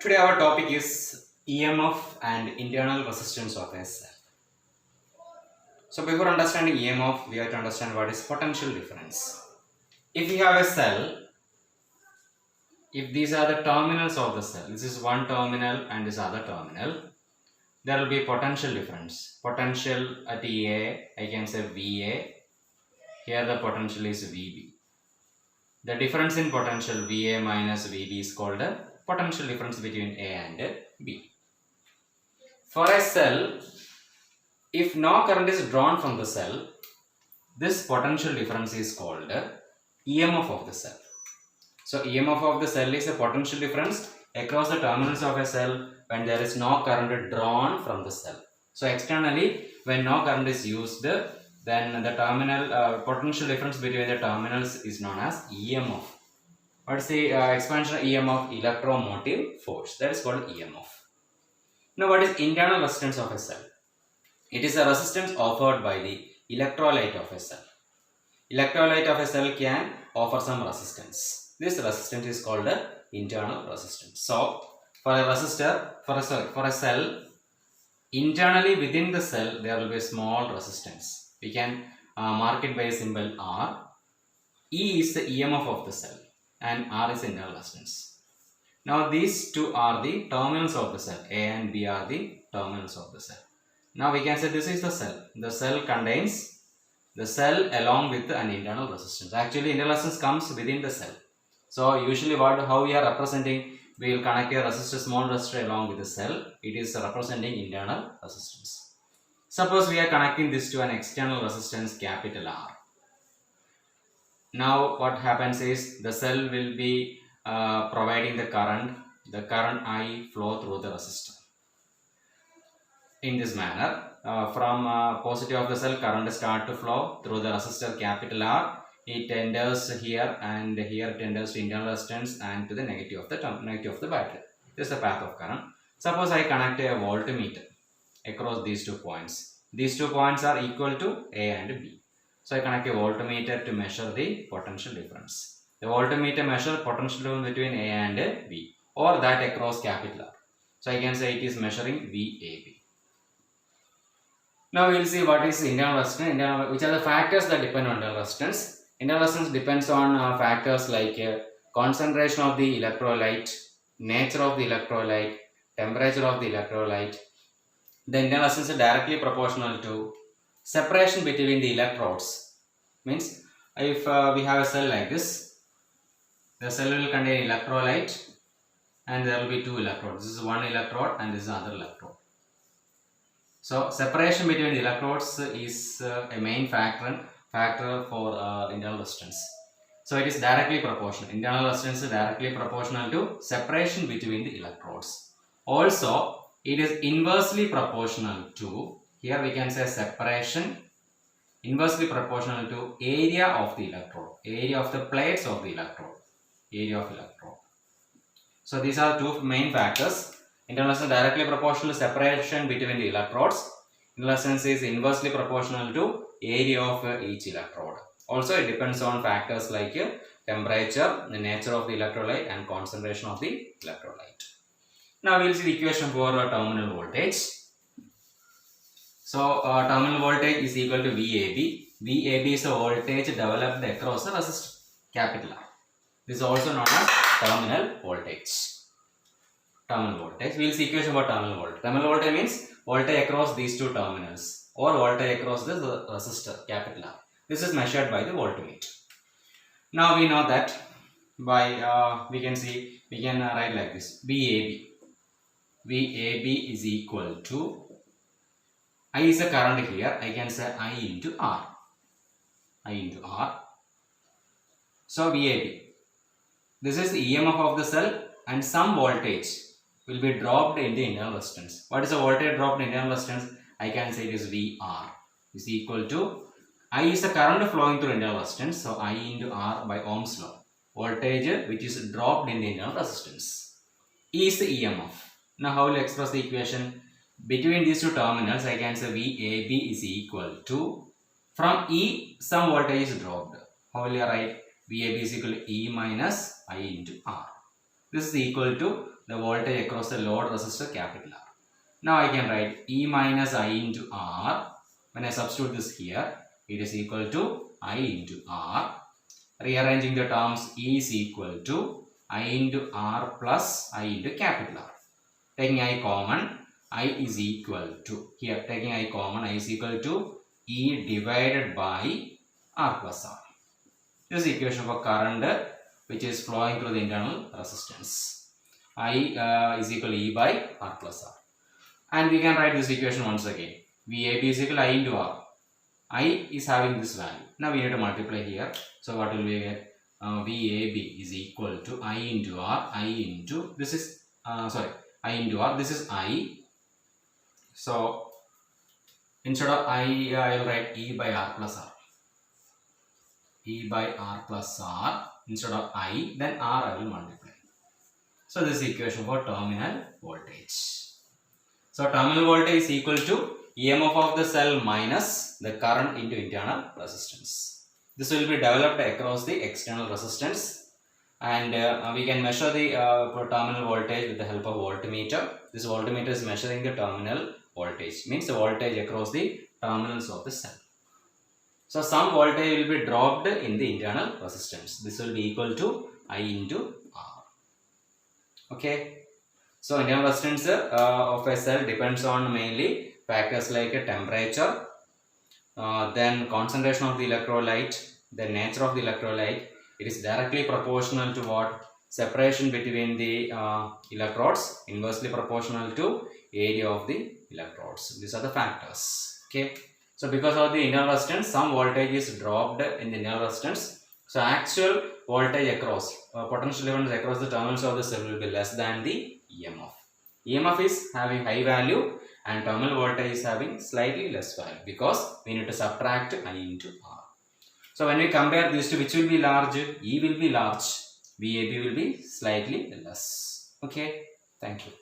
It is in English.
Today our topic is EMF and internal resistance of a cell. So before understanding EMF, we have to understand what is potential difference. If we have a cell, if these are the terminals of the cell, this is one terminal and this other terminal, there will be potential difference. Potential at A, I can say VA. Here the potential is VB. The difference in potential VA minus VB is called the potential difference between A and B. For a cell, if no current is drawn from the cell, this potential difference is called EMF of the cell. So EMF of the cell is a potential difference across the terminals of a cell when there is no current drawn from the cell. So externally, when no current is used, then the terminal potential difference between the terminals is known as EMF. What's the expansion of EMF? Electromotive force. That is called EMF. Now, what is internal resistance of a cell? It is a resistance offered by the electrolyte of a cell. Electrolyte of a cell can offer some resistance. This resistance is called the internal resistance. So, for a resistor, for a cell, internally within the cell, there will be a small resistance. We can mark it by a symbol R. E is the EMF of the cell and R is the internal resistance. Now, these two are the terminals of the cell. A and B are the terminals of the cell. Now, we can say this is the cell. The cell contains the cell along with an internal resistance. Actually, internal resistance comes within the cell. So, usually how we are representing, we will connect a resistor, small resistor along with the cell. It is representing internal resistance. Suppose we are connecting this to an external resistance capital R. Now, what happens is the cell will be providing the current I flow through the resistor. In this manner, from positive of the cell, current start to flow through the resistor capital R. It enters here and here it enters to internal resistance and to the negative of the battery. This is the path of current. Suppose I connect a voltmeter across these 2 points. These 2 points are equal to A and B. So I connect a voltmeter to measure the potential difference. The voltmeter measures potential difference between A and B, or that across capital R. So I can say it is measuring VAB. Now we will see what is internal resistance, which are the factors that depend on internal resistance. Internal resistance depends on factors like concentration of the electrolyte, nature of the electrolyte, temperature of the electrolyte. The internal resistance is directly proportional to separation between the electrodes. Means if we have a cell like this, the cell will contain electrolyte and there will be 2 electrodes. This is one electrode and this is another electrode. So separation between the electrodes is a main factor for internal resistance. So it is directly proportional. Internal resistance is directly proportional to separation between the electrodes. Also, it is inversely proportional to, here we can say separation, inversely proportional to area of the electrode, area of the plates of the electrode, area of electrode. So these are 2 main factors. Internal resistance directly proportional to separation between the electrodes. Internal resistance is inversely proportional to area of each electrode. Also, it depends on factors like temperature, the nature of the electrolyte and concentration of the electrolyte. Now we will see the equation for terminal voltage. So terminal voltage is equal to VAB. VAB is the voltage developed across the resistor capital R. This is also known as terminal voltage. Terminal voltage. We will see equation for terminal voltage. Terminal voltage means voltage across these 2 terminals or voltage across the resistor capital R. This is measured by the voltmeter. Now we know that by we can write like this: VAB. VAB is equal to, I is a current here. I can say I into R. I into R. So VAB. This is the EMF of the cell and some voltage will be dropped in the internal resistance. What is the voltage dropped in internal resistance? I can say it is VR is equal to, I is the current flowing through internal resistance. So I into R by Ohm's law. Voltage which is dropped in the internal resistance. E is the EMF. Now how will I express the equation? Between these 2 terminals, I can say VAB is equal to, from E some voltage is dropped. How will I write? VAB is equal to E minus I into R. This is equal to the voltage across the load resistor capital R. Now I can write E minus I into R. When I substitute this here, it is equal to I into R. Rearranging the terms, E is equal to I into R plus I into capital R. Taking I common, I is equal to, here taking I common, I is equal to E divided by R plus R. This is equation for current which is flowing through the internal resistance. I is equal to E by R plus R. And we can write this equation once again. VAB is equal to I into R. I is having this value. Now we need to multiply here. So what will we get? VAB is equal to I into R. I into, this is, I into R. This is I. So instead of I will write E by R plus R. E by R plus R instead of I, then R I will multiply. So this is equation for terminal voltage. So terminal voltage is equal to EMF of the cell minus the current into internal resistance. This will be developed across the external resistance, and we can measure the terminal voltage with the help of voltmeter. This voltmeter is measuring the terminal voltage, means the voltage across the terminals of the cell. So some voltage will be dropped in the internal resistance. This will be equal to I into R. Okay. So internal resistance of a cell depends on mainly factors like temperature, then concentration of the electrolyte, the nature of the electrolyte. It is directly proportional to what? Separation between the electrodes, inversely proportional to area of the electrodes. These are the factors. Okay. So because of the internal resistance, some voltage is dropped in the internal resistance. So actual voltage across, potential difference across the terminals of the cell will be less than the EMF. EMF is having high value and terminal voltage is having slightly less value because we need to subtract I into R. So when we compare these two, which will be large? E will be large, VAB will be slightly less. Okay, thank you.